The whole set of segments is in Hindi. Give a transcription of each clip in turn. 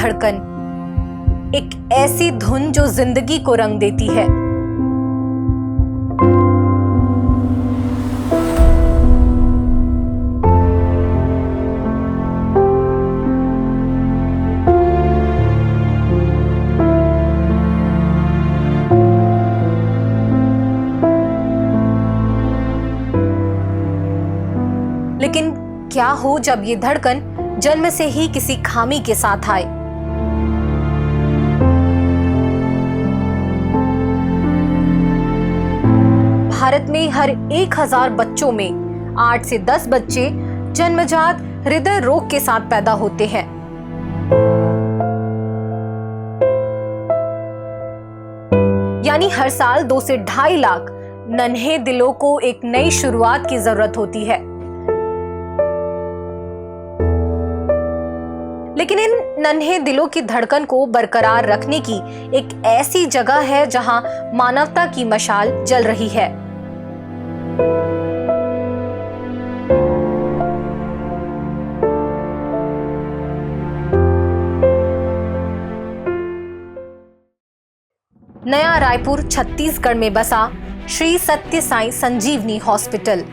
धड़कन, एक ऐसी धुन जो जिंदगी को रंग देती है। लेकिन क्या हो जब ये धड़कन जन्म से ही किसी खामी के साथ आए। भारत में हर 1000 बच्चों में 8 से 10 बच्चे जन्मजात हृदय रोग के साथ पैदा होते हैं। यानी हर साल 2 से 2.5 लाख नन्हे दिलों को एक नई शुरुआत की जरूरत होती है। लेकिन इन नन्हे दिलों की धड़कन को बरकरार रखने की एक ऐसी जगह है जहां मानवता की मशाल जल रही है। नया रायपुर छत्तीसगढ़ में बसा श्री सत्य साई संजीवनी हॉस्पिटल।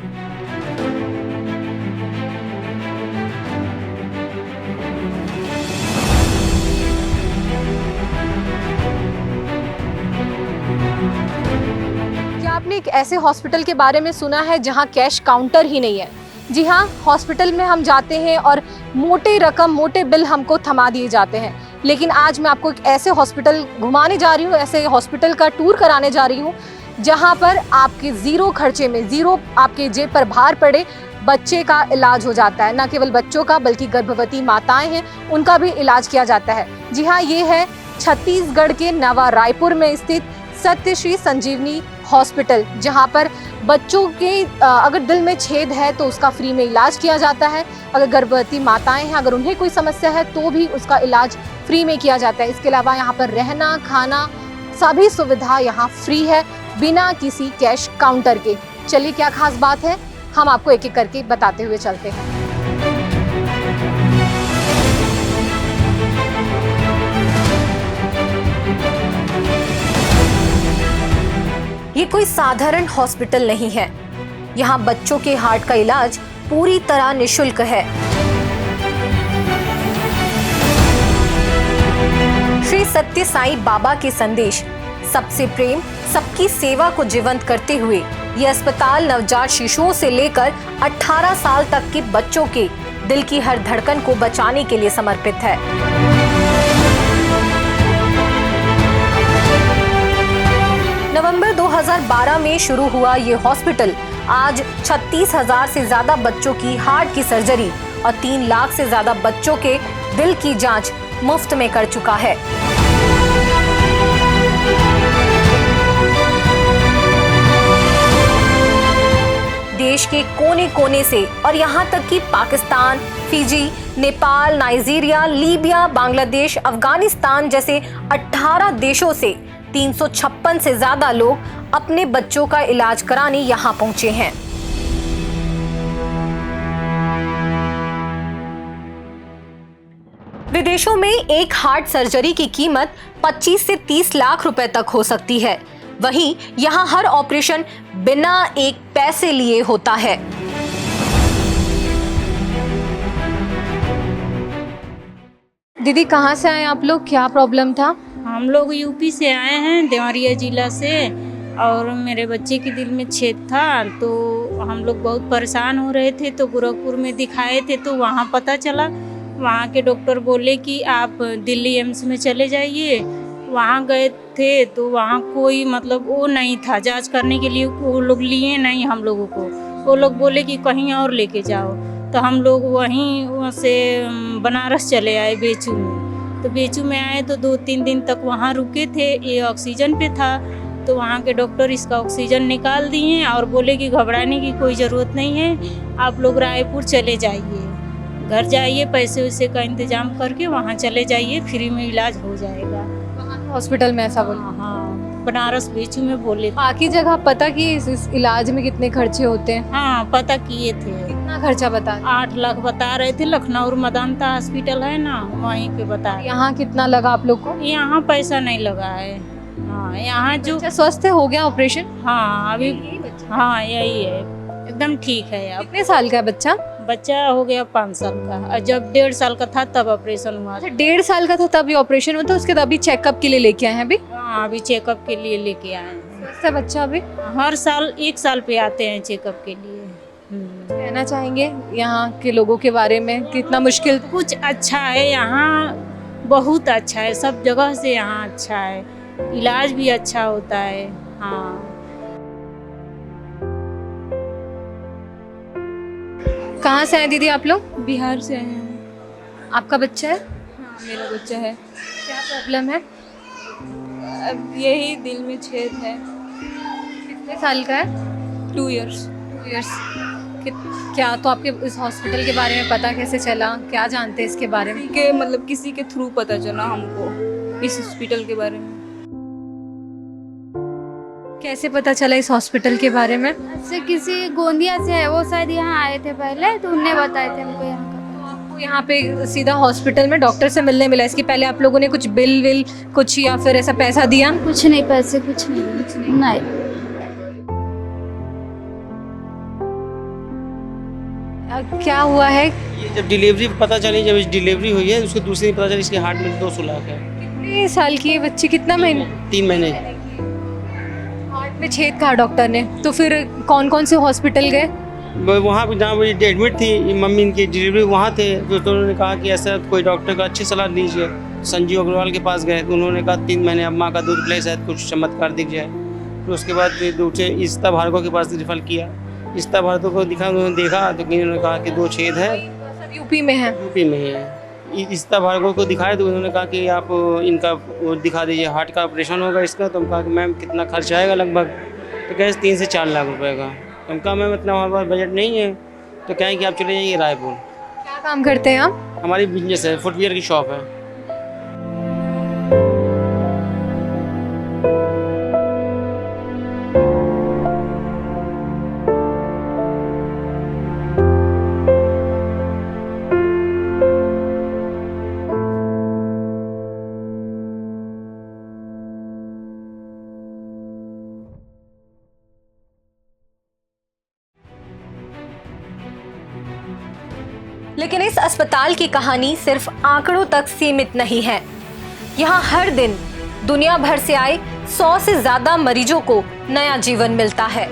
आपने एक ऐसे हॉस्पिटल के बारे में सुना है जहां कैश काउंटर ही नहीं है? जी हाँ, हॉस्पिटल में हम जाते हैं और मोटे रकम, मोटे बिल हमको थमा दिए जाते हैं। लेकिन आज मैं आपको एक ऐसे हॉस्पिटल घुमाने जा रही हूँ, ऐसे हॉस्पिटल का टूर कराने जा रही हूँ जहां पर आपके जीरो खर्चे में, जीरो आपके जेब पर भार पड़े बच्चे का इलाज हो जाता है। न केवल बच्चों का बल्कि गर्भवती माताएं हैं उनका भी इलाज किया जाता है। जी हाँ, ये है छत्तीसगढ़ के नवा रायपुर में स्थित सत्य श्री संजीवनी हॉस्पिटल, जहां पर बच्चों के अगर दिल में छेद है तो उसका फ्री में इलाज किया जाता है। अगर गर्भवती माताएं हैं, अगर उन्हें कोई समस्या है तो भी उसका इलाज फ्री में किया जाता है। इसके अलावा यहाँ पर रहना, खाना, सभी सुविधा यहाँ फ्री है बिना किसी कैश काउंटर के। चलिए क्या खास बात है, हम आपको एक एक करके बताते हुए चलते हैं। ये कोई साधारण हॉस्पिटल नहीं है। यहाँ बच्चों के हार्ट का इलाज पूरी तरह निशुल्क है। श्री सत्य साई बाबा के संदेश, सबसे प्रेम, सबकी सेवा को जीवंत करते हुए ये अस्पताल नवजात शिशुओं से लेकर 18 साल तक के बच्चों के दिल की हर धड़कन को बचाने के लिए समर्पित है। नवंबर 2012 में शुरू हुआ ये हॉस्पिटल आज 36,000 से ज्यादा बच्चों की हार्ट की सर्जरी और 3 लाख से ज्यादा बच्चों के दिल की जांच मुफ्त में कर चुका है। देश के कोने कोने से और यहाँ तक कि Pakistan, Fiji, Nepal, Nigeria, Libya, Bangladesh, Afghanistan जैसे 18 देशों से 356 से ज्यादा लोग अपने बच्चों का इलाज कराने यहाँ पहुंचे हैं। विदेशों में एक हार्ट सर्जरी की कीमत 25 से 30 लाख रुपए तक हो सकती है। वहीं यहाँ हर ऑपरेशन बिना एक पैसे लिए होता है। दीदी, कहाँ से आए आप लोग? क्या प्रॉब्लम था? हम लोग यूपी से आए हैं, देवरिया जिला से, और मेरे बच्चे के दिल में छेद था तो हम लोग बहुत परेशान हो रहे थे। तो गोरखपुर में दिखाए थे तो वहाँ पता चला, वहाँ के डॉक्टर बोले कि आप दिल्ली एम्स में चले जाइए। वहाँ गए थे तो वहाँ कोई मतलब वो नहीं था जांच करने के लिए, वो लोग लिए नहीं हम लोगों को। वो लोग बोले कि कहीं और लेके जाओ। तो हम लोग वहीं से बनारस चले आए, बेचू में। तो बेचू में आए तो 2-3 दिन तक वहाँ रुके थे। ये ऑक्सीजन पे था तो वहाँ के डॉक्टर इसका ऑक्सीजन निकाल दिए और बोले कि घबराने की कोई ज़रूरत नहीं है, आप लोग रायपुर चले जाइए, घर जाइए, पैसे वैसे का इंतजाम करके वहाँ चले जाइए, फ्री में इलाज हो जाएगा। हॉस्पिटल में ऐसा बोला? हाँ, बनारस बीच में बोले थे। बाकी जगह पता कि इस इलाज में कितने खर्चे होते हैं? हाँ पता किए थे। कितना खर्चा बता रहे 8 लाख बता रहे थे। लखनऊ मदानता हॉस्पिटल है ना, वहीं पे बता हैं? रहे। यहाँ कितना लगा आप लोग को? यहाँ पैसा नहीं लगा है। हाँ यहाँ जो अच्छा, स्वस्थ हो गया ऑपरेशन? हाँ अभी हाँ यही है, एकदम ठीक है। अब कितने साल का है बच्चा? बच्चा हो गया 5 साल का, और जब 1.5 साल का था तब ऑपरेशन हुआ। अच्छा, 1.5 साल का था तब ये ऑपरेशन हुआ था, उसके बाद अभी चेकअप के लिए लेके आए हैं अभी? हाँ अभी चेकअप के लिए लेके आए हैं। स्वस्थ है बच्चा अभी? हर साल 1 साल पे आते हैं चेकअप के लिए। कहना चाहेंगे यहाँ के लोगों के बारे में कितना मुश्किल? कुछ अच्छा है यहाँ, बहुत अच्छा है, सब जगह से यहाँ अच्छा है, इलाज भी अच्छा होता है। हाँ कहाँ से आए दीदी आप लोग? बिहार से आए हैं। आपका बच्चा है? हाँ मेरा बच्चा है। क्या प्रॉब्लम है? अब यही दिल में छेद है। कितने साल का है? 2 इयर्स। 2 इयर्स। क्या तो आपके इस हॉस्पिटल के बारे में पता कैसे चला? क्या जानते हैं इसके बारे में? के मतलब किसी के थ्रू पता चला हमको इस हॉस्पिटल के बारे में। कैसे पता चला इस हॉस्पिटल के बारे में? से किसी गोंदिया से है, वो शायद यहाँ आए थे पहले, तो उनने बताए थे हमको यहाँ का। आपको यहाँ पे सीधा हॉस्पिटल में डॉक्टर से मिलने मिला? इसके पहले आप लोगों ने कुछ बिल विल कुछ या फिर ऐसा पैसा दिया? कुछ नहीं, पैसे कुछ नहीं। क्या हुआ है? ये जब डिलीवरी पता चली, जब इस डिलीवरी हुई है उसको दूसरी दिन पता चली इसके हार्ट में 2 सुराख है। कितने साल की है बच्ची? कितना महीने? 3 महीने। हार्ट में छेद कहा डॉक्टर ने, तो फिर कौन कौन से हॉस्पिटल गए? वहाँ पे जहाँ वो एडमिट थी मम्मी, इनकी डिलीवरी वहाँ थे, तो उन्होंने कहा कि ऐसा कोई डॉक्टर का अच्छी सलाह दीजिए। संजीव अग्रवाल के पास गए तो उन्होंने कहा 3 महीने अब माँ का दूध पिलाए, शायद कुछ चमत्कार दिख जाए। फिर उसके बाद दूसरे इस्ता भार्गव के पास रिफर किया। इस्ता भार्गव को दिखा, उन्होंने देखा तो उन्होंने कहा कि 2 छेद है। सब यूपी में है? यूपी में ही है। इस्ता भार्गव को दिखाए तो उन्होंने कहा कि आप इनका वो दिखा दीजिए, हार्ट का ऑपरेशन होगा इसका। तो हम कहा कि मैम कितना खर्च आएगा लगभग? तो कहे 3 से 4 लाख रुपए का। तो हम कहा मैम इतना हमारे पास बजट नहीं है। तो कहें कि आप चले जाइए रायपुर। क्या काम करते हैं आप? हमारी बिजनेस है, फुटवियर की शॉप है। लेकिन इस अस्पताल की कहानी सिर्फ आंकड़ों तक सीमित नहीं है। यहाँ हर दिन दुनिया भर से आए 100 से ज्यादा मरीजों को नया जीवन मिलता है।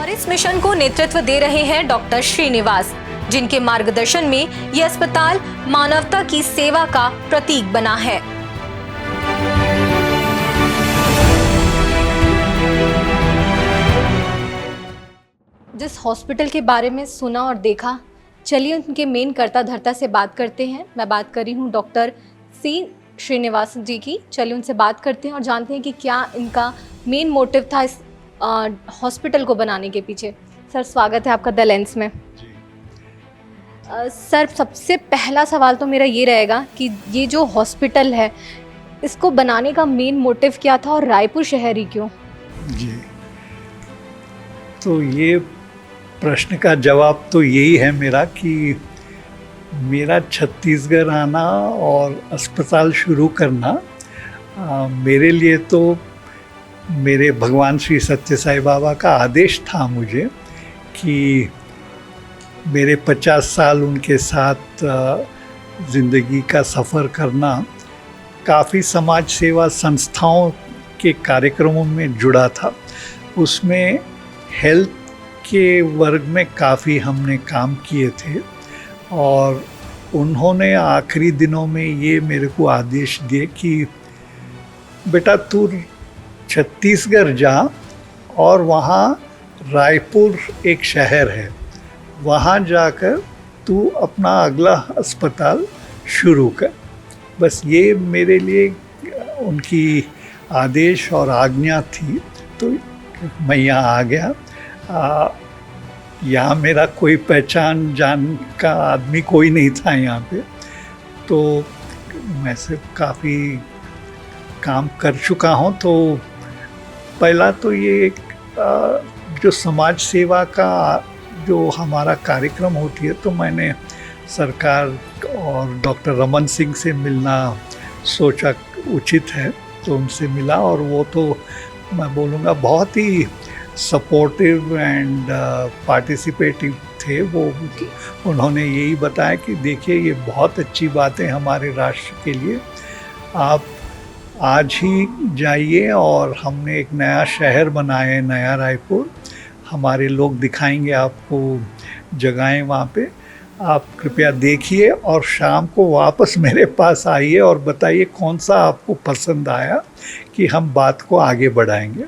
और इस मिशन को नेतृत्व दे रहे हैं डॉक्टर श्रीनिवास, जिनके मार्गदर्शन में यह अस्पताल मानवता की सेवा का प्रतीक बना है। जिस हॉस्पिटल के बारे में सुना और देखा, चलिए उनके मेन कर्ता धर्ता से बात करते हैं। मैं बात कर रही हूँ डॉक्टर सी श्रीनिवास जी की। चलिए उनसे बात करते हैं और जानते हैं कि क्या इनका मेन मोटिव था इस हॉस्पिटल को बनाने के पीछे। सर स्वागत है आपका द लेंस में। सर सबसे पहला सवाल तो मेरा ये रहेगा कि ये जो हॉस्पिटल है इसको बनाने का मेन मोटिव क्या था और रायपुर शहर ही क्यों? जी, तो ये प्रश्न का जवाब तो यही है मेरा कि मेरा छत्तीसगढ़ आना और अस्पताल शुरू करना मेरे लिए तो मेरे भगवान श्री सत्य साई बाबा का आदेश था मुझे कि मेरे 50 साल उनके साथ ज़िंदगी का सफ़र करना, काफ़ी समाज सेवा संस्थाओं के कार्यक्रमों में जुड़ा था। उसमें हेल्थ के वर्ग में काफ़ी हमने काम किए थे और उन्होंने आखिरी दिनों में ये मेरे को आदेश दिए कि बेटा तू छत्तीसगढ़ जा और वहाँ रायपुर एक शहर है, वहाँ जाकर तू अपना अगला अस्पताल शुरू कर। बस ये मेरे लिए उनकी आदेश और आज्ञा थी। तो मैं यहाँ आ गया। यहाँ मेरा कोई पहचान जान का आदमी कोई नहीं था यहाँ पे। तो मैं से काफ़ी काम कर चुका हूँ। तो पहला तो ये जो समाज सेवा का जो हमारा कार्यक्रम होती है, तो मैंने सरकार और डॉक्टर रमन सिंह से मिलना सोचा उचित है, तो उनसे मिला और वो तो मैं बोलूँगा बहुत ही सपोर्टिव एंड पार्टिसिपेटिव थे। वो उन्होंने यही बताया कि देखिए ये बहुत अच्छी बात है हमारे राष्ट्र के लिए, आप आज ही जाइए और हमने एक नया शहर बनाया है, नया रायपुर, हमारे लोग दिखाएंगे आपको जगहें वहाँ पे, आप कृपया देखिए और शाम को वापस मेरे पास आइए और बताइए कौन सा आपको पसंद आया कि हम बात को आगे बढ़ाएंगे।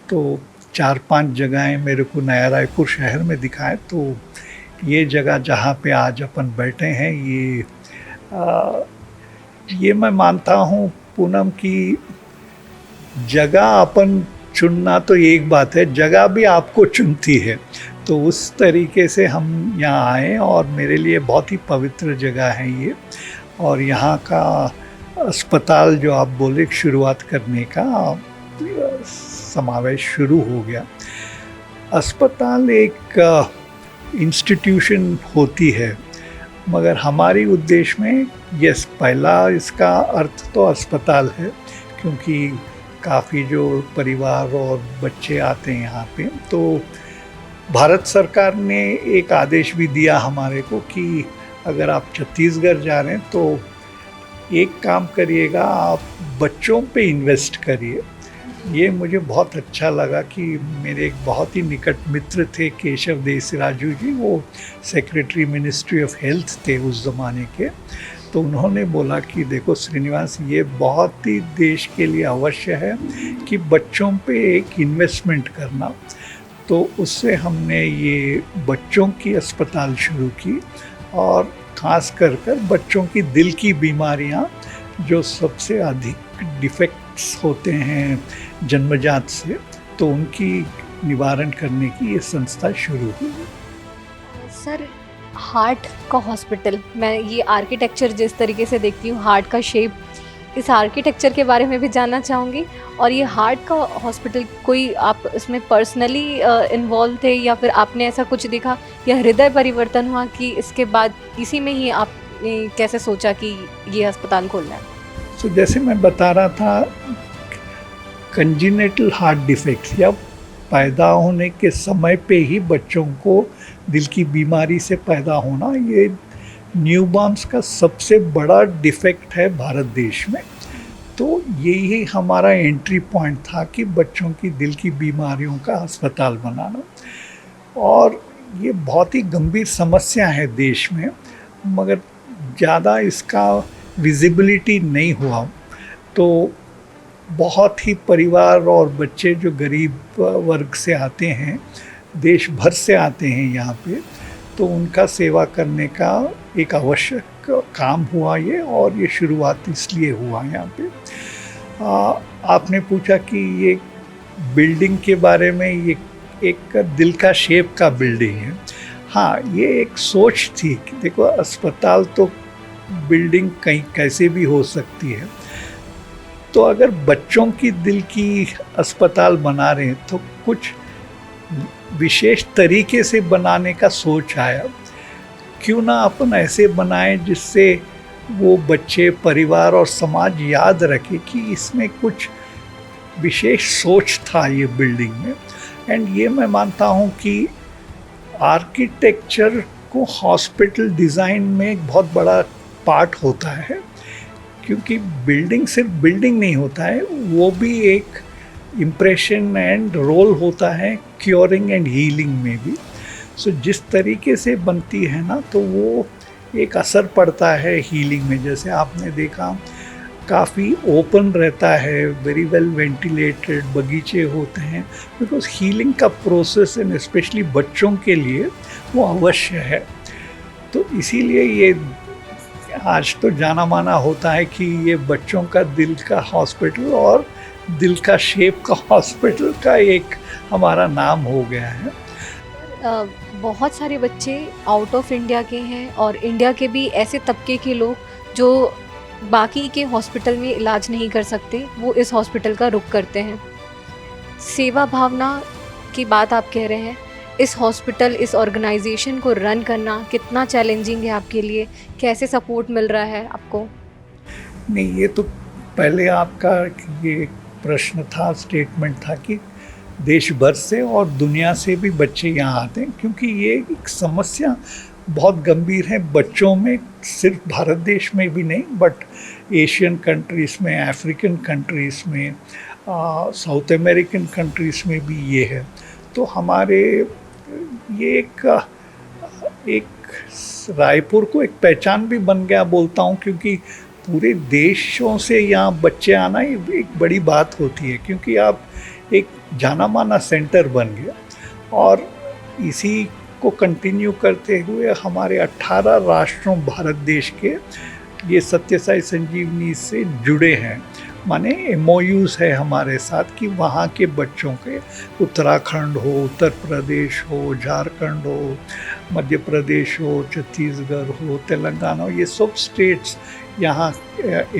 तो 4-5 जगहें मेरे को नया रायपुर शहर में दिखाए। तो ये जगह जहाँ पे आज अपन बैठे हैं, ये मैं मानता हूँ पूनम की जगह अपन चुनना तो एक बात है, जगह भी आपको चुनती है। तो उस तरीके से हम यहाँ आए और मेरे लिए बहुत ही पवित्र जगह है ये। और यहाँ का अस्पताल जो आप बोले शुरुआत करने का समावेश शुरू हो गया। अस्पताल एक इंस्टीट्यूशन होती है, मगर हमारी उद्देश्य में यस, पहला इसका अर्थ तो अस्पताल है, क्योंकि काफ़ी जो परिवार और बच्चे आते हैं यहाँ पे। तो भारत सरकार ने एक आदेश भी दिया हमारे को कि अगर आप छत्तीसगढ़ जा रहे हैं तो एक काम करिएगा, आप बच्चों पे इन्वेस्ट करिए। ये मुझे बहुत अच्छा लगा कि मेरे एक बहुत ही निकट मित्र थे केशव देसराजू जी, वो सेक्रेटरी मिनिस्ट्री ऑफ हेल्थ थे उस ज़माने के। तो उन्होंने बोला कि देखो श्रीनिवास, ये बहुत ही देश के लिए अवश्य है कि बच्चों पे एक इन्वेस्टमेंट करना। तो उससे हमने ये बच्चों की अस्पताल शुरू की और ख़ास कर बच्चों की दिल की बीमारियां जो सबसे अधिक डिफेक्ट्स होते हैं जन्मजात से, तो उनकी निवारण करने की ये संस्था शुरू हुई। सर, हार्ट का हॉस्पिटल, मैं ये आर्किटेक्चर जिस तरीके से देखती हूँ, हार्ट का शेप, इस आर्किटेक्चर के बारे में भी जानना चाहूँगी। और ये हार्ट का हॉस्पिटल, कोई आप इसमें पर्सनली इन्वॉल्व थे या फिर आपने ऐसा कुछ देखा या हृदय परिवर्तन हुआ कि इसके बाद इसी में ही आपने कैसे सोचा कि ये अस्पताल खोलना है? तो जैसे मैं बता रहा था, कंजेनिटल हार्ट डिफेक्ट्स या पैदा होने के समय पे ही बच्चों को दिल की बीमारी से पैदा होना, ये न्यूबॉर्न्स का सबसे बड़ा डिफेक्ट है भारत देश में। तो यही हमारा एंट्री पॉइंट था कि बच्चों की दिल की बीमारियों का अस्पताल बनाना। और ये बहुत ही गंभीर समस्या है देश में, मगर ज़्यादा इसका विजिबिलिटी नहीं हुआ। तो बहुत ही परिवार और बच्चे जो गरीब वर्ग से आते हैं, देश भर से आते हैं यहाँ पे, तो उनका सेवा करने का एक आवश्यक काम हुआ ये, और ये शुरुआत इसलिए हुआ यहाँ पे। आपने पूछा कि ये बिल्डिंग के बारे में, ये एक दिल का शेप का बिल्डिंग है। हाँ, ये एक सोच थी कि देखो अस्पताल तो बिल्डिंग कहीं कैसे भी हो सकती है, तो अगर बच्चों की दिल की अस्पताल बना रहे हैं तो कुछ विशेष तरीके से बनाने का सोच आया। क्यों ना अपन ऐसे बनाएं जिससे वो बच्चे, परिवार और समाज याद रखे कि इसमें कुछ विशेष सोच था ये बिल्डिंग में। एंड ये मैं मानता हूँ कि आर्किटेक्चर को हॉस्पिटल डिज़ाइन में एक बहुत बड़ा पार्ट होता है, क्योंकि बिल्डिंग सिर्फ बिल्डिंग नहीं होता है, वो भी एक इम्प्रेशन एंड रोल होता है क्योरिंग एंड हीलिंग में भी। सो जिस तरीके से बनती है ना, तो वो एक असर पड़ता है हीलिंग में। जैसे आपने देखा काफ़ी ओपन रहता है, वेरी वेल वेंटिलेटेड बगीचे होते हैं, बिकॉज हीलिंग का प्रोसेस एंड स्पेशली बच्चों के लिए वो अवश्य है। तो इसीलिए ये आज तो जाना माना होता है कि ये बच्चों का दिल का हॉस्पिटल और दिल का शेप का हॉस्पिटल का एक हमारा नाम हो गया है। बहुत सारे बच्चे आउट ऑफ इंडिया के हैं और इंडिया के भी ऐसे तबके के लोग जो बाकी के हॉस्पिटल में इलाज नहीं कर सकते, वो इस हॉस्पिटल का रुख करते हैं। सेवा भावना की बात आप कह रहे हैं, इस हॉस्पिटल, इस ऑर्गेनाइजेशन को रन करना कितना चैलेंजिंग है आपके लिए? कैसे सपोर्ट मिल रहा है आपको? नहीं, ये तो पहले आपका ये प्रश्न था, स्टेटमेंट था कि देश भर से और दुनिया से भी बच्चे यहाँ आते हैं, क्योंकि ये एक समस्या बहुत गंभीर है बच्चों में, सिर्फ भारत देश में भी नहीं बट एशियन कंट्रीज़ में, अफ्रीकन कंट्रीज़ में, साउथ अमेरिकन कंट्रीज़ में भी ये है। तो हमारे ये एक रायपुर को एक पहचान भी बन गया बोलता हूँ, क्योंकि पूरे देशों से यहाँ बच्चे आना ये एक बड़ी बात होती है, क्योंकि आप एक जाना माना सेंटर बन गया। और इसी को कंटिन्यू करते हुए हमारे 18 राष्ट्रों भारत देश के ये सत्य साई संजीवनी से जुड़े हैं, माने MOUs है हमारे साथ कि वहाँ के बच्चों के, उत्तराखंड हो, उत्तर प्रदेश हो, झारखंड हो, मध्य प्रदेश हो, छत्तीसगढ़ हो, तेलंगाना हो, ये सब स्टेट्स यहाँ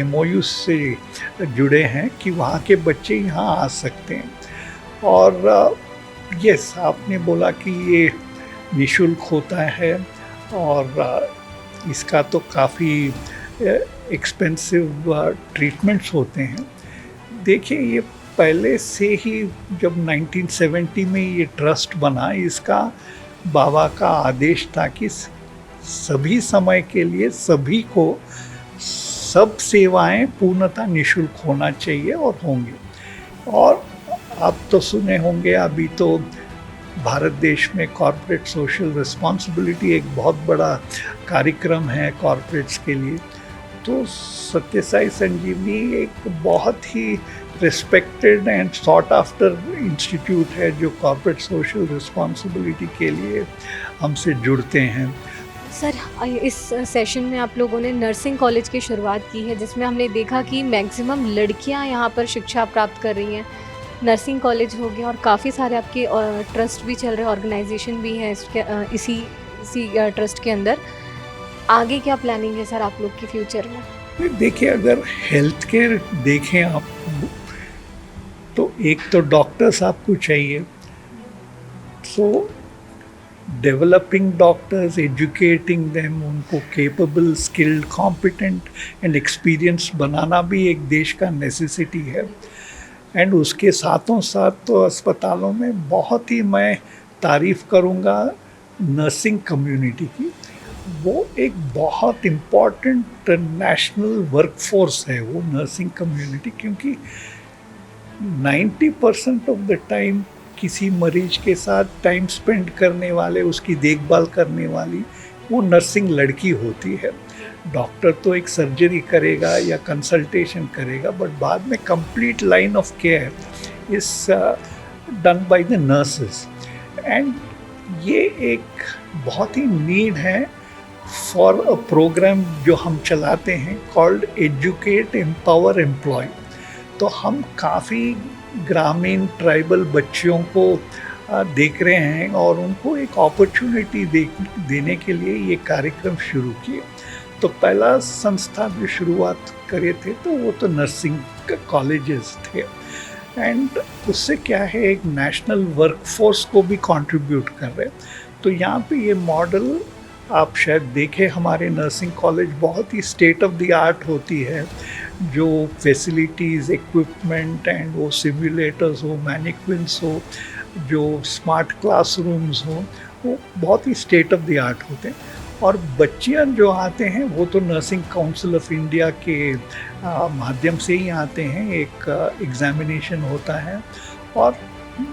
MOUs से जुड़े हैं कि वहाँ के बच्चे यहाँ आ सकते हैं। और यस, आपने बोला कि ये निःशुल्क होता है और इसका तो काफ़ी एक्सपेंसिव ट्रीटमेंट्स होते हैं। देखिए, ये पहले से ही जब 1970 में ये ट्रस्ट बना, इसका बाबा का आदेश था कि सभी समय के लिए सभी को सब सेवाएं पूर्णतः निःशुल्क होना चाहिए और होंगे। और आप तो सुने होंगे, अभी तो भारत देश में कॉर्पोरेट सोशल रिस्पॉन्सिबिलिटी एक बहुत बड़ा कार्यक्रम है कॉर्पोरेट्स के लिए। तो सत्य साई संजीवनी एक बहुत ही respected and sought after institute है जो कॉर्पोरेट सोशल रिस्पॉन्सिबिलिटी के लिए हमसे जुड़ते हैं। सर, इस सेशन में आप लोगों ने नर्सिंग कॉलेज की शुरुआत की है, जिसमें हमने देखा कि मैक्सिमम लड़कियां यहाँ पर शिक्षा प्राप्त कर रही हैं। नर्सिंग कॉलेज हो गया और काफ़ी सारे आपके ट्रस्ट भी चल रहे हैं, ऑर्गेनाइजेशन भी है इसी ट्रस्ट के अंदर। आगे क्या प्लानिंग है सर आप लोग के फ्यूचर में? देखिए, अगर हेल्थ केयर देखें आप तो एक तो डॉक्टर्स आपको चाहिए, so developing doctors, educating them, उनको capable, skilled, competent and experience बनाना भी एक देश का नेसेसिटी है। एंड उसके साथों साथ तो अस्पतालों में बहुत ही मैं तारीफ़ करूँगा नर्सिंग कम्युनिटी की। वो एक बहुत इम्पॉर्टेंट नेशनल वर्कफोर्स है वो नर्सिंग कम्युनिटी, क्योंकि 90% ऑफ द टाइम किसी मरीज के साथ टाइम स्पेंड करने वाले, उसकी देखभाल करने वाली वो नर्सिंग लड़की होती है। डॉक्टर तो एक सर्जरी करेगा या कंसल्टेशन करेगा, बट बाद में complete line of care is done by the nurses. And ये एक बहुत ही नीड है फॉर अ प्रोग्राम जो हम चलाते हैं कॉल्ड एजुकेट एम्पावर एम्प्लॉय। तो हम काफ़ी ग्रामीण ट्राइबल बच्चियों को देख रहे हैं और उनको एक अपॉर्चुनिटी देने के लिए ये कार्यक्रम शुरू किए। तो पहला संस्था जो शुरुआत करे थे तो वो तो नर्सिंग कॉलेजेस थे, एंड उससे क्या है एक नेशनल वर्कफोर्स को भी कंट्रीब्यूट कर रहे। तो यहाँ पे ये मॉडल आप शायद देखें, हमारे नर्सिंग कॉलेज बहुत ही स्टेट ऑफ द आर्ट होती है, जो फैसिलिटीज़, इक्विपमेंट एंड वो सिम्युलेटर्स हो, मैनिक्विन्स हो, जो स्मार्ट क्लासरूम्स हो, वो बहुत ही स्टेट ऑफ द आर्ट होते हैं। और बच्चियाँ जो आते हैं वो तो नर्सिंग काउंसिल ऑफ इंडिया के माध्यम से ही आते हैं, एक एग्जामिनेशन होता है। और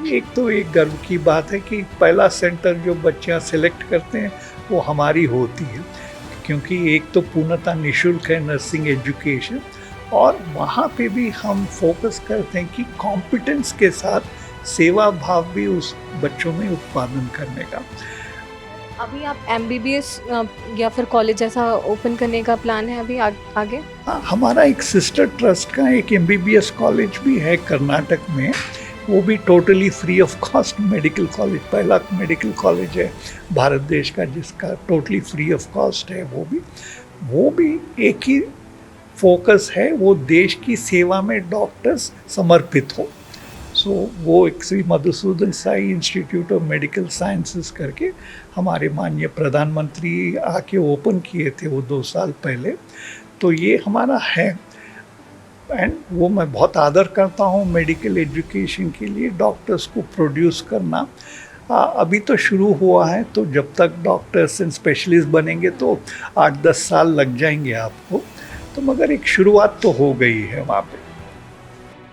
एक तो एक गर्व की बात है कि पहला सेंटर जो बच्चियाँ सेलेक्ट करते हैं वो हमारी होती है, क्योंकि एक तो पूर्णतः निःशुल्क है नर्सिंग एजुकेशन, और वहाँ पे भी हम फोकस करते हैं कि कॉम्पिटेंस के साथ सेवा भाव भी उस बच्चों में उत्पादन करने का। अभी आप MBBS या फिर कॉलेज ऐसा ओपन करने का प्लान है अभी आगे? हाँ, हमारा एक सिस्टर ट्रस्ट का एक MBBS कॉलेज भी है कर्नाटक में, वो भी totally free of cost medical college, पहला मेडिकल कॉलेज है भारत देश का जिसका टोटली फ्री ऑफ कॉस्ट है। वो भी एक ही फोकस है वो देश की सेवा में डॉक्टर्स समर्पित हो। सो वो एक Shri Madhusudan Sai institute of medical sciences करके हमारे माननीय प्रधानमंत्री आके ओपन किए थे वो 2 साल पहले, तो ये हमारा है एंड वो मैं बहुत आदर करता हूँ। मेडिकल एजुकेशन के लिए डॉक्टर्स को प्रोड्यूस करना अभी तो शुरू हुआ है, तो जब तक डॉक्टर्स एंड स्पेशलिस्ट बनेंगे तो 8-10 साल लग जाएंगे आपको, तो मगर एक शुरुआत तो हो गई है वहाँ पे।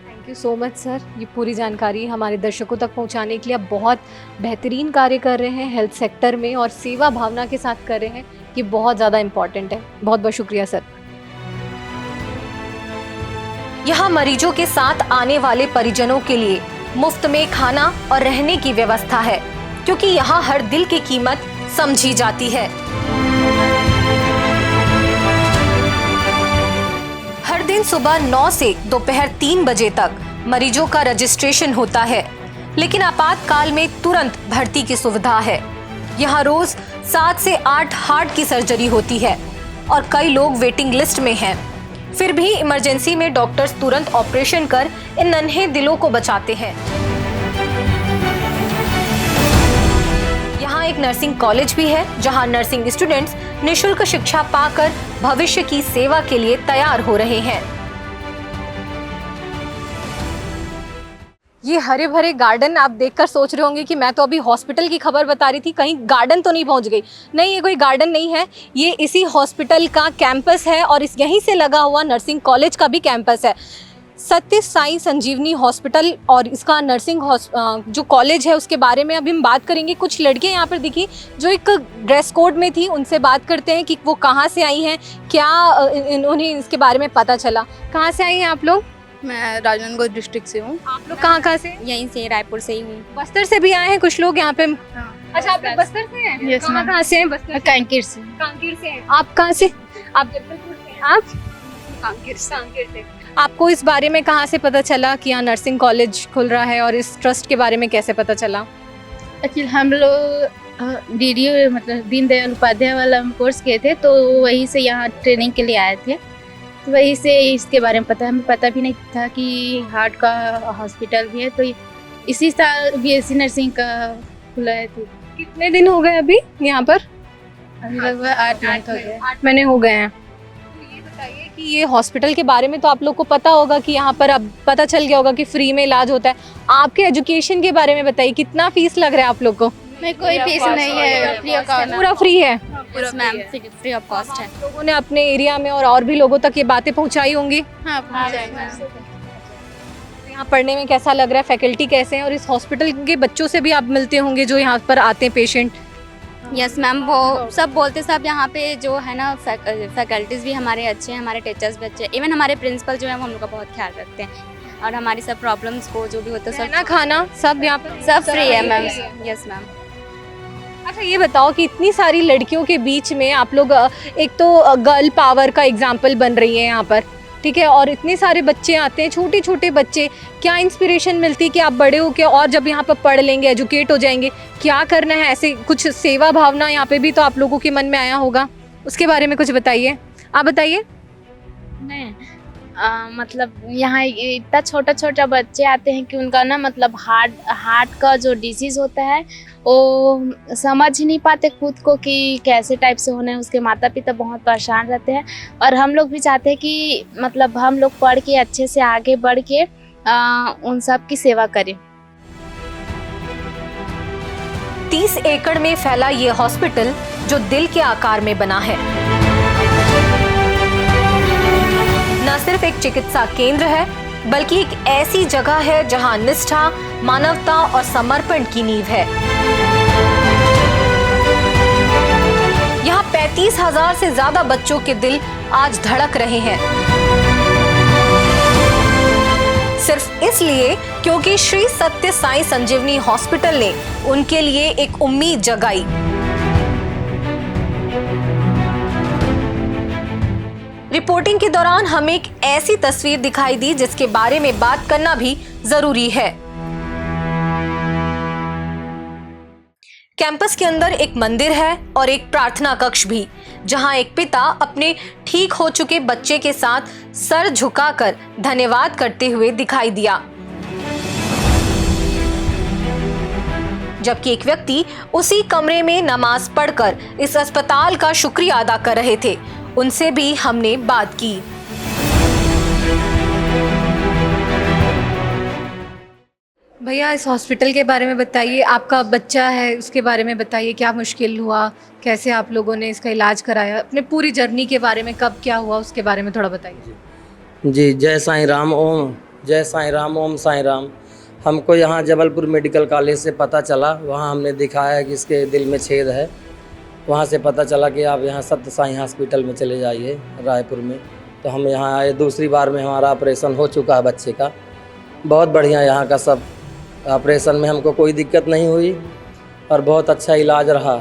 Thank you so much sir, ये पूरी जानकारी हमारे दर्शकों तक पहुंचाने के लिए आप बहुत बेहतरीन कार्य कर रहे हैं हेल्थ सेक्टर में और सेवा भावना के साथ कर रहे हैं, ये बहुत ज़्यादा इम्पॉर्टेंट है। बहुत बहुत शुक्रिया सर। यहाँ मरीजों के साथ आने वाले परिजनों के लिए मुफ्त में खाना और रहने की व्यवस्था है, क्योंकि यहाँ हर दिल की कीमत समझी जाती है। हर दिन सुबह 9 से दोपहर 3 बजे तक मरीजों का रजिस्ट्रेशन होता है, लेकिन आपातकाल में तुरंत भर्ती की सुविधा है। यहाँ रोज 7 से 8 हार्ट की सर्जरी होती है और कई लोग वेटिंग लिस्ट में हैं। फिर भी इमरजेंसी में डॉक्टर्स तुरंत ऑपरेशन कर इन नन्हे दिलों को बचाते हैं। यहाँ एक नर्सिंग कॉलेज भी है, जहाँ नर्सिंग स्टूडेंट्स निःशुल्क शिक्षा पाकर भविष्य की सेवा के लिए तैयार हो रहे हैं। ये हरे भरे गार्डन आप देखकर सोच रहे होंगे कि मैं तो अभी हॉस्पिटल की खबर बता रही थी, कहीं गार्डन तो नहीं पहुंच गई। नहीं, ये कोई गार्डन नहीं है, ये इसी हॉस्पिटल का कैंपस है और इस यहीं से लगा हुआ नर्सिंग कॉलेज का भी कैंपस है। सत्य साई संजीवनी हॉस्पिटल और इसका नर्सिंग जो कॉलेज है उसके बारे में अभी हम बात करेंगे। कुछ लड़कियां यहाँ पर दिखी जो एक ड्रेस कोड में थी, उनसे बात करते हैं कि वो कहाँ से आई हैं, क्या उन्हें इसके बारे में पता चला। कहाँ से आई हैं आप लोग? मैं राजनांदगांव डिस्ट्रिक्ट से हूँ। आप लोग कहाँ से? यहीं से, रायपुर से ही हूँ। बस्तर से भी आए हैं कुछ लोग यहाँ पे। अच्छा, आप लोग बस्तर से हैं? Yes, ma'am. कहाँ से हैं? बस्तर कांकेर से। कांकेर से हैं। आप कहाँ से? आप जबलपुर से हैं। आप कांकेर से। आपको इस बारे में कहाँ से पता चला कि यहाँ नर्सिंग कॉलेज खुल रहा है और इस ट्रस्ट के बारे में कैसे पता चला? एक्चुअली हम लोग डीडीयू मतलब दीनदयाल उपाध्याय वाला हम कोर्स किए थे, तो वहीं से यहाँ ट्रेनिंग के लिए आए थे, तो वहीं से इसके बारे में पता। हमें पता भी नहीं था कि हार्ट का हॉस्पिटल भी है, तो इसी साल बीएससी नर्सिंग का खुला है। तो कितने दिन हो गए अभी यहाँ पर? लगभग 8 मंथ हो गए। 8 महीने हो गए हैं। तो ये बताइए कि ये हॉस्पिटल के बारे में तो आप लोग को पता होगा कि यहाँ पर अब पता चल गया होगा कि फ्री में इलाज होता है। आपके एजुकेशन के बारे में बताइए, कितना फीस लग रहा है आप लोग को? मैं कोई फीस नहीं है, फ्री ऑफ कॉस्ट। पूरा फ्री है? मैम फ्री ऑफ कॉस्ट है। लोगों ने अपने एरिया में और भी लोगों तक ये बातें पहुँचाई होंगी। हाँ पहुँचाएंगे। यहाँ पढ़ने में कैसा लग रहा है, फैकल्टी कैसे हैं, और इस हॉस्पिटल के बच्चों से भी आप मिलते होंगे जो यहाँ पर आते हैं पेशेंट? यस मैम, वो सब बोलते सब यहाँ पे जो है ना फैकल्टीज़ भी हमारे अच्छे हैं, हमारे टीचर्स भी अच्छे हैं, इवन हमारे प्रिंसिपल जो है वो हम लोग का बहुत ख्याल रखते हैं और हमारी सब प्रॉब्लम्स को जो भी होता है रहना खाना सब यहाँ पर सब फ्री है मैम। Yes ma'am. अच्छा, ये बताओ कि इतनी सारी लड़कियों के बीच में आप लोग एक तो गर्ल पावर का एग्जाम्पल बन रही है यहाँ पर, ठीक है, और इतने सारे बच्चे आते हैं, छोटे छोटे बच्चे, क्या इंस्पिरेशन मिलती है कि आप बड़े हो के और जब यहाँ पर पढ़ लेंगे, एजुकेट हो जाएंगे, क्या करना है? ऐसे कुछ सेवा भावना यहाँ पे भी तो आप लोगों के मन में आया होगा, उसके बारे में कुछ बताइए। आप बताइए। नहीं मतलब यहाँ इतना छोटा छोटा बच्चे आते हैं कि उनका ना मतलब हार्ट का जो डिसीज़ होता है वो समझ ही नहीं पाते खुद को कि कैसे टाइप से होना है। उसके माता पिता बहुत परेशान रहते हैं और हम लोग भी चाहते हैं कि मतलब हम लोग पढ़ के अच्छे से आगे बढ़ के उन सब की सेवा करें। 30 एकड़ में फैला ये हॉस्पिटल जो दिल के आकार में बना है, न सिर्फ एक चिकित्सा केंद्र है बल्कि एक ऐसी जगह है जहां निष्ठा, मानवता और समर्पण की नींव है। यहाँ 35,000 से ज्यादा बच्चों के दिल आज धड़क रहे हैं, सिर्फ इसलिए क्योंकि श्री सत्य साई संजीवनी हॉस्पिटल ने उनके लिए एक उम्मीद जगाई। रिपोर्टिंग के दौरान हमें एक ऐसी तस्वीर दिखाई दी जिसके बारे में बात करना भी जरूरी है। कैंपस के अंदर एक मंदिर है और एक प्रार्थना कक्ष भी, जहां एक पिता अपने ठीक हो चुके बच्चे के साथ सर झुकाकर धन्यवाद करते हुए दिखाई दिया, जबकि एक व्यक्ति उसी कमरे में नमाज पढ़कर इस अस्पताल का शुक्रिया अदा कर रहे थे। उनसे भी हमने बात की। भैया, इस हॉस्पिटल के बारे में बताइए, आपका बच्चा है उसके बारे में बताइए, क्या मुश्किल हुआ, कैसे आप लोगों ने इसका इलाज कराया, अपने पूरी जर्नी के बारे में, कब क्या हुआ उसके बारे में थोड़ा बताइए। जी, जय साईं राम, ओम जय साईं राम, ओम साईं राम। हमको यहाँ जबलपुर मेडिकल कॉलेज से पता चला, वहाँ हमने दिखाया कि इसके दिल में छेद है। वहाँ से पता चला कि आप यहाँ सत्य साईं हॉस्पिटल में चले जाइए रायपुर में। तो हम यहाँ आए, दूसरी बार में हमारा ऑपरेशन हो चुका है बच्चे का। बहुत बढ़िया यहाँ का सब, ऑपरेशन में हमको कोई दिक्कत नहीं हुई और बहुत अच्छा इलाज रहा,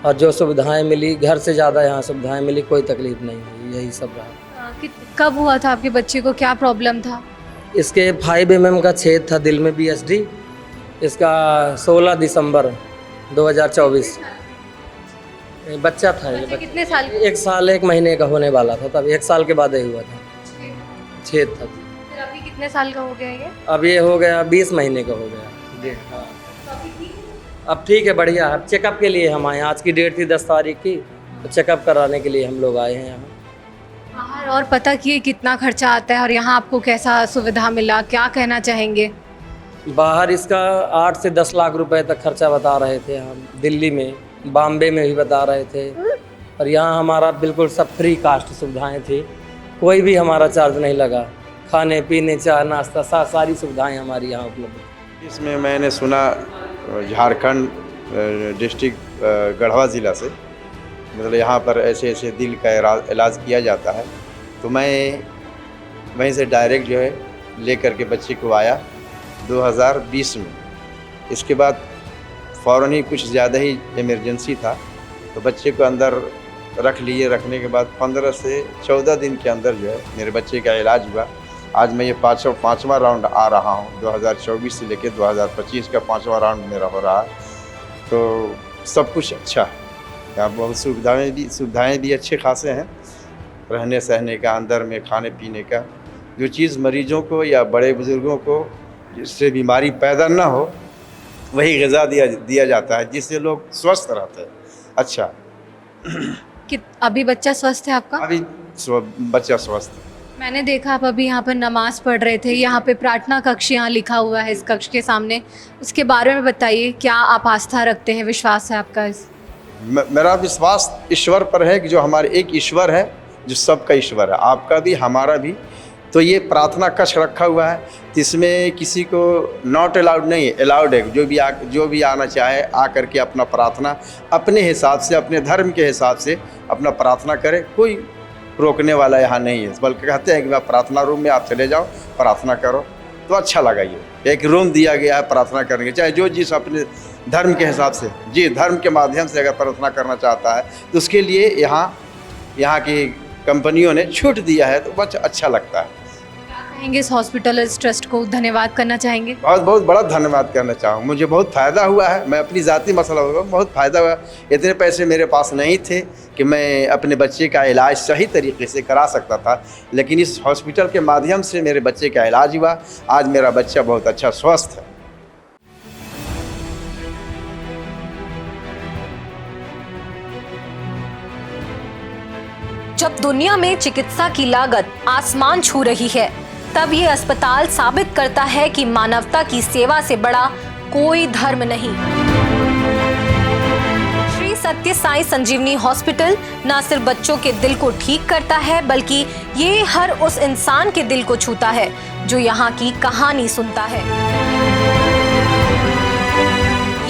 और जो सुविधाएं मिली घर से ज़्यादा यहाँ सुविधाएं मिली, कोई तकलीफ नहीं हुई, यही सब रहा। कब हुआ था आपके बच्चे को, क्या प्रॉब्लम था? इसके 5 mm का छेद था दिल में, BSD। इसका 16 दिसंबर 2024 बच्चा था ये। कितने साल? 1 साल 1 महीने का होने वाला था, तब 1 साल के बाद ही हुआ था, छेद था। फिर अभी कितने साल का हो गया ये? अब ये हो गया 20 महीने का हो गया जी। हाँ, अब ठीक है, बढ़िया। अब चेकअप के लिए हम आए, आज की डेट थी 10 तारीख की, तो चेकअप कराने के लिए हम लोग आए हैं यहाँ। बाहर और पता किए कितना खर्चा आता है और यहाँ आपको कैसा सुविधा मिला, क्या कहना चाहेंगे? बाहर इसका 8 से 10 लाख रुपए तक खर्चा बता रहे थे हम, दिल्ली में, बॉम्बे में भी बता रहे थे, और यहाँ हमारा बिल्कुल सब फ्री कास्ट सुविधाएं थी, कोई भी हमारा चार्ज नहीं लगा। खाने पीने, चाय नाश्ता, सारी सुविधाएं हमारी यहाँ उपलब्ध। इसमें मैंने सुना झारखंड डिस्ट्रिक्ट गढ़वा ज़िला से, मतलब यहाँ पर ऐसे ऐसे दिल का इलाज किया जाता है, तो मैं वहीं से डायरेक्ट जो है ले करके बच्चे को आया 2020 में। इसके बाद फ़ौरन ही कुछ ज़्यादा ही इमरजेंसी था, तो बच्चे को अंदर रख लिए। रखने के बाद 15 से 14 दिन के अंदर जो है मेरे बच्चे का इलाज हुआ। आज मैं ये पाँचवा राउंड आ रहा हूँ, 2024 से लेकर 2025 का 5वां राउंड मेरा हो रहा है। तो सब कुछ अच्छा है यहाँ, बहुत सुविधाएं भी अच्छे खासे हैं, रहने सहने का, अंदर में खाने पीने का। जो चीज़ मरीजों को या बड़े बुज़ुर्गों को जिससे बीमारी पैदा ना हो, वही ग़िज़ा दिया जाता है, जिससे लोग स्वस्थ रहते हैं। अच्छा, अभी बच्चा स्वस्थ है आपका? अभी बच्चा स्वस्थ है। मैंने देखा आप अभी यहाँ पर नमाज पढ़ रहे थे, यहाँ पे प्रार्थना कक्ष यहाँ लिखा हुआ है इस कक्ष के सामने, उसके बारे में बताइए, क्या आप आस्था रखते हैं, विश्वास है आपका इस? मेरा विश्वास ईश्वर पर है कि जो हमारे एक ईश्वर है, जो सबका ईश्वर है, आपका भी हमारा भी। तो ये प्रार्थना कक्ष रखा हुआ है, इसमें किसी को नॉट अलाउड नहीं है, अलाउड है। जो भी आना चाहे आ करके अपना प्रार्थना अपने हिसाब से, अपने धर्म के हिसाब से अपना प्रार्थना करे, कोई रोकने वाला यहाँ नहीं है। बल्कि कहते हैं कि आप प्रार्थना रूम में आप चले जाओ, प्रार्थना करो, तो अच्छा लगा। ये एक रूम दिया गया है प्रार्थना करने के, चाहे जो जिस अपने धर्म के हिसाब से, जी धर्म के माध्यम से अगर प्रार्थना करना चाहता है तो उसके लिए यहाँ की कंपनियों ने छूट दिया है, तो बहुत अच्छा लगता है। कहेंगे इस हॉस्पिटल इस ट्रस्ट को धन्यवाद करना चाहेंगे? बहुत बहुत बड़ा धन्यवाद करना चाहूँ। मुझे बहुत फ़ायदा हुआ है, मैं अपनी ज़ाती मसला होगा, बहुत फ़ायदा हुआ। इतने पैसे मेरे पास नहीं थे कि मैं अपने बच्चे का इलाज सही तरीके से करा सकता था, लेकिन इस हॉस्पिटल के माध्यम से मेरे बच्चे का इलाज हुआ। आज मेरा बच्चा बहुत अच्छा स्वस्थ है। जब दुनिया में चिकित्सा की लागत आसमान छू रही है, तब ये अस्पताल साबित करता है कि मानवता की सेवा से बड़ा कोई धर्म नहीं। श्री सत्य साईं संजीवनी हॉस्पिटल न सिर्फ बच्चों के दिल को ठीक करता है, बल्कि ये हर उस इंसान के दिल को छूता है जो यहाँ की कहानी सुनता है।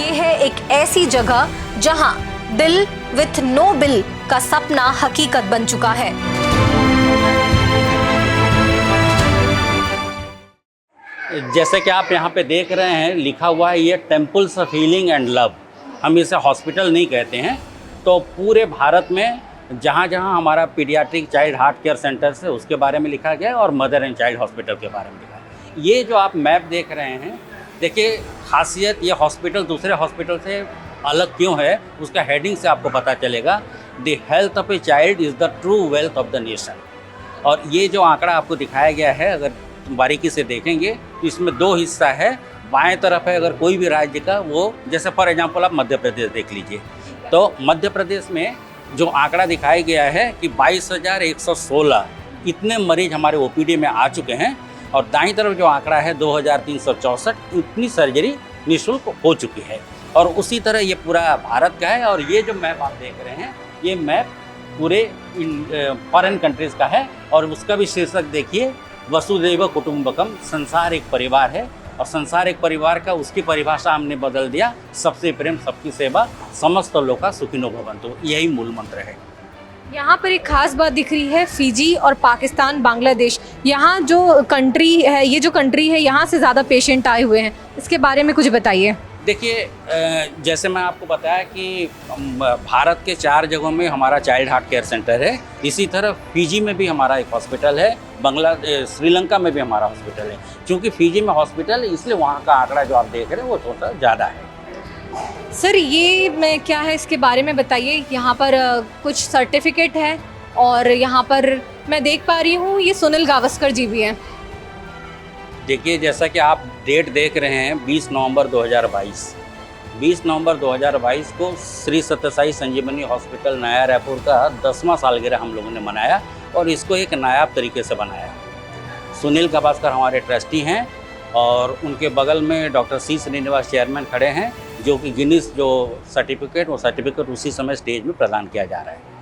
ये है एक ऐसी जगह जहाँ दिल विथ नो बिल का सपना हकीकत बन चुका है। जैसे कि आप यहाँ पे देख रहे हैं, लिखा हुआ है ये temples of healing and love. हम इसे हॉस्पिटल नहीं कहते हैं। तो पूरे भारत में जहाँ जहाँ हमारा paediatric child heart care centre है उसके बारे में लिखा गया है, और मदर एंड चाइल्ड हॉस्पिटल के बारे में लिखा है। ये जो आप मैप देख रहे हैं, देखिए खासियत, ये हॉस्पिटल दूसरे हॉस्पिटल से अलग क्यों है उसका हेडिंग से आपको पता चलेगा। The health of a child is the true wealth of the nation. और ये जो आंकड़ा आपको दिखाया गया है, अगर बारीकी से देखेंगे तो इसमें 2 हिस्सा है। बाएं तरफ है अगर कोई भी राज्य का, वो जैसे फॉर एग्जांपल आप मध्य प्रदेश देख लीजिए, तो मध्य प्रदेश में जो आंकड़ा दिखाया गया है कि 22,116 इतने मरीज हमारे ओपीडी में आ चुके हैं, और दाईं तरफ जो आंकड़ा है 2,364 इतनी सर्जरी निःशुल्क हो चुकी है। और उसी तरह ये पूरा भारत का है। और ये जो मैप आप देख रहे हैं, ये मैप पूरे फॉरेन कंट्रीज़ का है, और उसका भी शीर्षक देखिए, वसुधैव कुटुंबकम, संसार एक परिवार है। और संसार एक परिवार का उसकी परिभाषा हमने बदल दिया, सबसे प्रेम सबकी सेवा, समस्त लोका सुखिनो भवन्तु, यही मूल मंत्र है। यहाँ पर एक खास बात दिख रही है, फिजी और पाकिस्तान, बांग्लादेश, यहाँ जो कंट्री है, ये जो कंट्री है, यहाँ से ज़्यादा पेशेंट आए हुए हैं, इसके बारे में कुछ बताइए। देखिए, जैसे मैं आपको बताया कि भारत के 4 जगहों में हमारा चाइल्ड हार्ट केयर सेंटर है। इसी तरह फिजी में भी हमारा एक हॉस्पिटल है, श्रीलंका में भी हमारा हॉस्पिटल है। क्योंकि फिजी में हॉस्पिटल है इसलिए वहाँ का आंकड़ा जो आप देख रहे हैं वो थोड़ा ज़्यादा है। सर, ये मैं क्या है इसके बारे में बताइए। यहाँ पर कुछ सर्टिफिकेट है, और यहाँ पर मैं देख पा रही हूँ ये सुनील गावस्कर जी भी हैं। देखिए, जैसा कि आप डेट देख रहे हैं 20 नवंबर 2022, 20 नवंबर 2022 को श्री सत्यसाई संजीवनी हॉस्पिटल नया रायपुर का 10वां सालगिरह हम लोगों ने मनाया, और इसको एक नायाब तरीके से बनाया। सुनील गावस्कर हमारे ट्रस्टी हैं, और उनके बगल में डॉक्टर सी श्रीनिवास चेयरमैन खड़े हैं, जो कि गिनीज जो सर्टिफिकेट, वो सर्टिफिकेट उसी समय स्टेज में प्रदान किया जा रहा है।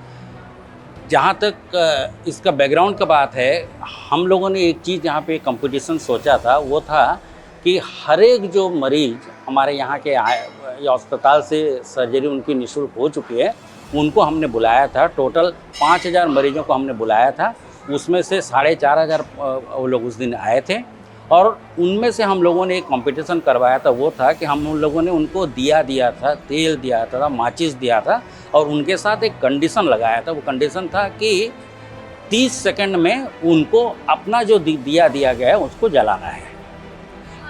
जहाँ तक इसका बैकग्राउंड का बात है, हम लोगों ने एक चीज़ यहाँ पे कंपटीशन सोचा था, वो था कि हर एक जो मरीज हमारे यहाँ के अस्पताल से सर्जरी उनकी निःशुल्क हो चुकी है, उनको हमने बुलाया था। टोटल 5,000 मरीजों को हमने बुलाया था, उसमें से 4,500 वो लोग उस दिन आए थे। और उनमें से हम लोगों ने एक कंपटीशन करवाया था, वो था कि हम उन लोगों ने उनको दिया था, तेल दिया था, माचिस दिया था, और उनके साथ एक कंडीशन लगाया था। वो कंडीशन था कि 30 सेकंड में उनको अपना जो दिया गया है उसको जलाना है।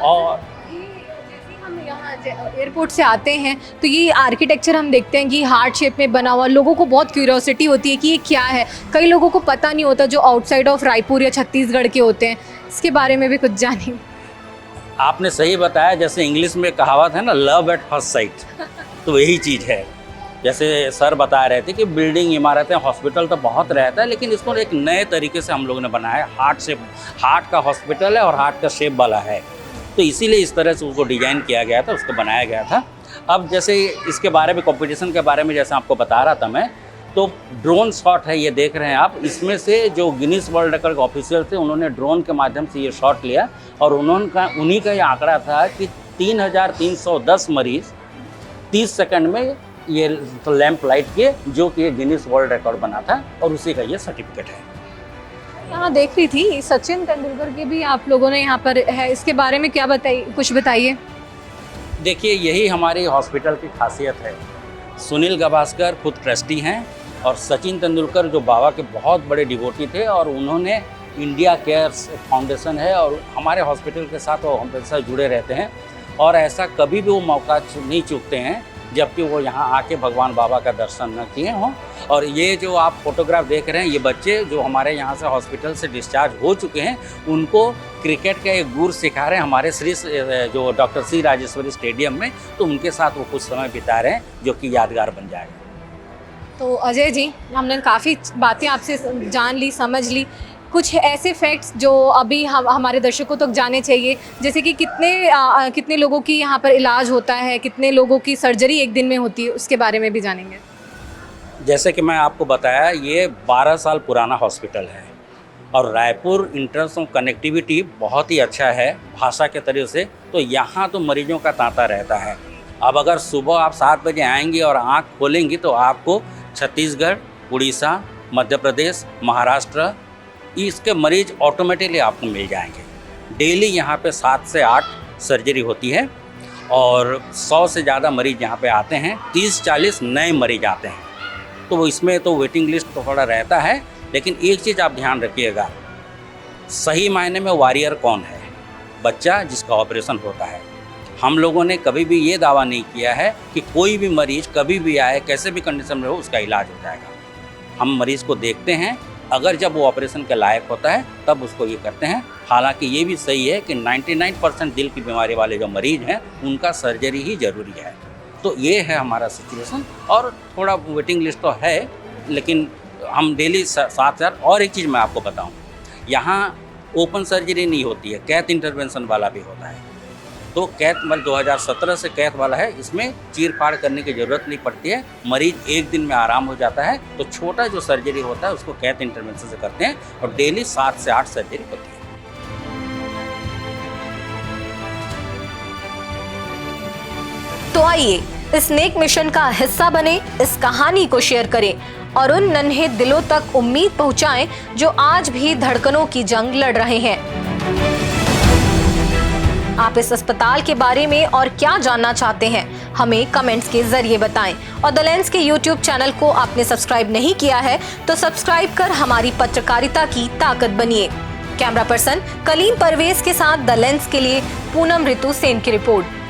और जैसे हम यहाँ एयरपोर्ट से आते हैं तो ये आर्किटेक्चर हम देखते हैं कि हार्ट शेप में बना हुआ, लोगों को बहुत क्यूरियोसिटी होती है कि ये क्या है। कई लोगों को पता नहीं होता जो आउटसाइड ऑफ रायपुर या छत्तीसगढ़ के होते हैं, इसके बारे में भी कुछ जानिए। आपने सही बताया, जैसे इंग्लिश में कहावत है ना, लव एट फर्स्ट साइट, तो यही चीज़ है। जैसे सर बता रहे थे कि बिल्डिंग, इमारतें, हॉस्पिटल तो बहुत रहता है, लेकिन इसको एक नए तरीके से हम लोगों ने बनाया है। हार्ट का हॉस्पिटल है और हार्ट का शेप वाला है, तो इसीलिए इस तरह से उसको डिज़ाइन किया गया था, उसको बनाया गया था। अब जैसे इसके बारे में, कंपटीशन के बारे में जैसे आपको बता रहा था मैं, तो ड्रोन शॉट है, ये देख रहे हैं आप। इसमें से जो गिनीज वर्ल्ड रिकॉर्ड ऑफिसर थे, उन्होंने ड्रोन के माध्यम से ये शॉट लिया, और उन्हीं का ये आंकड़ा था कि 3,310 मरीज 30 सेकंड में ये लैंप लाइट किए, जो कि गिनीज वर्ल्ड रिकॉर्ड बना था, और उसी का ये सर्टिफिकेट है। यहाँ देख रही थी सचिन तेंदुलकर के भी आप लोगों ने यहाँ पर है, इसके बारे में क्या कुछ बताइए। देखिए, यही हमारी हॉस्पिटल की खासियत है। सुनील गावस्कर खुद ट्रस्टी हैं, और सचिन तेंदुलकर जो बाबा के बहुत बड़े डिवोटी थे, और उन्होंने इंडिया केयर्स फाउंडेशन है, और हमारे हॉस्पिटल के साथ वो हमेशा जुड़े रहते हैं, और ऐसा कभी भी वो मौका नहीं चूकते हैं जबकि वो यहाँ आके भगवान बाबा का दर्शन न किए हों। और ये जो आप फोटोग्राफ देख रहे हैं, ये बच्चे जो हमारे यहाँ से हॉस्पिटल से डिस्चार्ज हो चुके हैं, उनको क्रिकेट का एक गुर सिखा रहे हैं हमारे जो डॉक्टर सी राजेश्वरी स्टेडियम में, तो उनके साथ वो कुछ समय बिता रहे हैं, जो कि यादगार बन जाएगा। तो अजय जी, हमने काफ़ी बातें आपसे जान ली, समझ ली। कुछ ऐसे फैक्ट्स जो अभी हमारे दर्शकों तक जाने चाहिए, जैसे कि कितने लोगों की यहाँ पर इलाज होता है, कितने लोगों की सर्जरी एक दिन में होती है, उसके बारे में भी जानेंगे। जैसे कि मैं आपको बताया, ये 12 साल पुराना हॉस्पिटल है, और Raipur in terms of connectivity बहुत ही अच्छा है भाषा के तरीके से। तो यहाँ तो मरीजों का तांता रहता है। अब अगर सुबह आप 7 बजे आएंगी और आँख खोलेंगी तो आपको छत्तीसगढ़, उड़ीसा, मध्य प्रदेश, महाराष्ट्र, इसके मरीज ऑटोमेटिकली आपको मिल जाएंगे। डेली यहाँ पे 7 से 8 सर्जरी होती है, और 100 से ज़्यादा मरीज यहाँ पे आते हैं। 30-40 नए मरीज आते हैं, तो इसमें तो वेटिंग लिस्ट तो थोड़ा रहता है। लेकिन एक चीज़ आप ध्यान रखिएगा, सही मायने में वॉरियर कौन है? बच्चा जिसका ऑपरेशन होता है। हम लोगों ने कभी भी ये दावा नहीं किया है कि कोई भी मरीज कभी भी आए, कैसे भी कंडीशन में हो, उसका इलाज हो जाएगा। हम मरीज़ को देखते हैं, अगर जब वो ऑपरेशन के लायक होता है तब उसको ये करते हैं। हालांकि ये भी सही है कि 99% दिल की बीमारी वाले जो मरीज हैं उनका सर्जरी ही ज़रूरी है। तो ये है हमारा सिचुएशन, और थोड़ा वेटिंग लिस्ट तो है, लेकिन हम डेली 7,000। और एक चीज़ मैं आपको बताऊं, यहाँ ओपन सर्जरी नहीं होती है, कैथ इंटरवेंशन वाला भी होता है। तो कैथ मतलब 2017 से कैथ वाला है, इसमें चीर फाड़ करने की ज़रूरत नहीं पड़ती है, मरीज एक दिन में आराम हो जाता है। तो छोटा जो सर्जरी होता है उसको कैथ इंटरवेंशन से करते हैं, और डेली 7 से 8 सर्जरी होती है। तो आइए इस नेक मिशन का हिस्सा बने, इस कहानी को शेयर करें और उन नन्हे दिलों तक उम्मीद पहुंचाएं जो आज भी धड़कनों की जंग लड़ रहे हैं। आप इस अस्पताल के बारे में और क्या जानना चाहते हैं, हमें कमेंट्स के जरिए बताएं। और द लेंस के YouTube चैनल को आपने सब्सक्राइब नहीं किया है तो सब्सक्राइब कर हमारी पत्रकारिता की ताकत बनिए। कैमरा पर्सन कलीम परवेज के साथ द लेंस के लिए पूनम ऋतु सेन की रिपोर्ट।